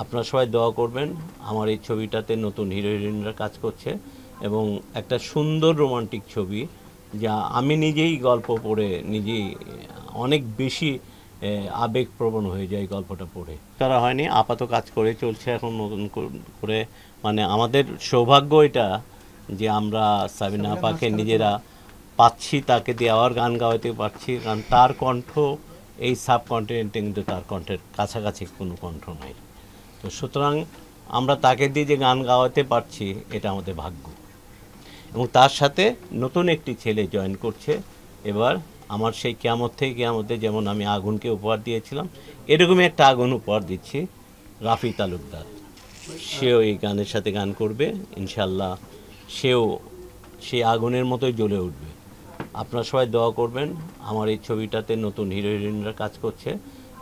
আপনারা সবাই দোয়া করবেন। আমার এই ছবিটাতে নতুন হিরো হিরোইনরা কাজ করছে এবং একটা সুন্দর রোমান্টিক ছবি, যা আমি নিজেই গল্প পড়ে নিজেই অনেক বেশি আবেগপ্রবণ হয়ে যায় গল্পটা পড়ে। তারা হয়নি, আপাতত কাজ করে চলছে এখন নতুন করে। মানে আমাদের সৌভাগ্য এটা যে আমরা সাবিনা আপাকে নিজেরা পাচ্ছি, তাকে দিয়ে আবার গান গাওয়াতে পারছি, কারণ তার কণ্ঠ এই সাবকন্টিনেন্টে কিন্তু তার কণ্ঠের কাছাকাছি কোনো কণ্ঠ নাই। তো সুতরাং আমরা তাকে দিয়ে যে গান গাওয়াতে পারছি এটা আমাদের ভাগ্য। এবং তার সাথে নতুন একটি ছেলে জয়েন করছে এবার। আমার সেই কিয়ামত থেকে কিয়ামতে যেমন আমি আগুনকে উপহার দিয়েছিলাম, এরকমই একটা আগুন উপহার দিচ্ছি রাফি তালুকদার। সেও এই গানের সাথে গান করবে ইনশাল্লাহ, সেও সেই আগুনের মতোই জ্বলে উঠবে। আপনারা সবাই দোয়া করবেন। আমার এই ছবিটাতে নতুন হিরো হিরোইনরা কাজ করছে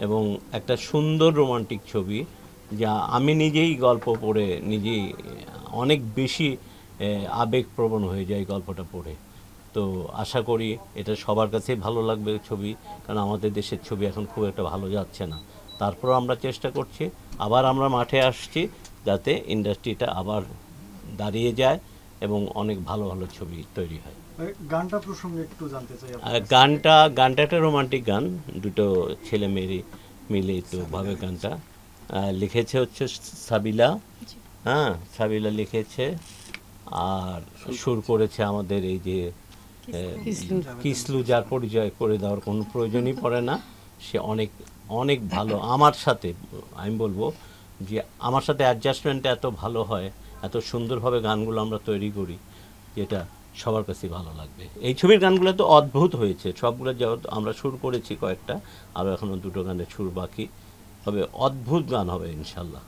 এবং একটা সুন্দর রোমান্টিক ছবি, যা আমি নিজেই গল্প পড়ে নিজেই অনেক বেশি আবেগপ্রবণ হয়ে যায় গল্পটা পড়ে। তো আশা করি এটা সবার কাছেই ভালো লাগবে ছবি, কারণ আমাদের দেশের ছবি এখন খুব একটা ভালো যাচ্ছে না। তারপরও আমরা চেষ্টা করছি, আবার আমরা মাঠে আসছি যাতে ইন্ডাস্ট্রিটা আবার দাঁড়িয়ে যায় এবং অনেক ভালো ভালো ছবি তৈরি হয়। গানটা প্রসঙ্গে একটু জানতে চাই। গানটা একটা রোমান্টিক গান, দুটো ছেলে মেয়ে মিলে তো ভাবে গানটা লিখেছে হচ্ছে সাবিলা। হ্যাঁ, সাবিলা লিখেছে আর সুর করেছে আমাদের এই যে কিসলু, যার পরিচয় করে দেওয়ার কোনো প্রয়োজনই পড়ে না। সে অনেক অনেক ভালো আমার সাথে, আমি বলবো যে আমার সাথে অ্যাডজাস্টমেন্ট এত ভালো হয়, এত সুন্দরভাবে গানগুলো আমরা তৈরি করি, যেটা সবার কাছে ভালো লাগবে। এই ছবির গানগুলো তো অদ্ভুত হয়েছে সবগুলো, আমরা সুর করেছি কয়েকটা, আর এখনও দুটো গানের সুর বাকি হবে। অদ্ভুত গান হবে ইনশাল্লাহ।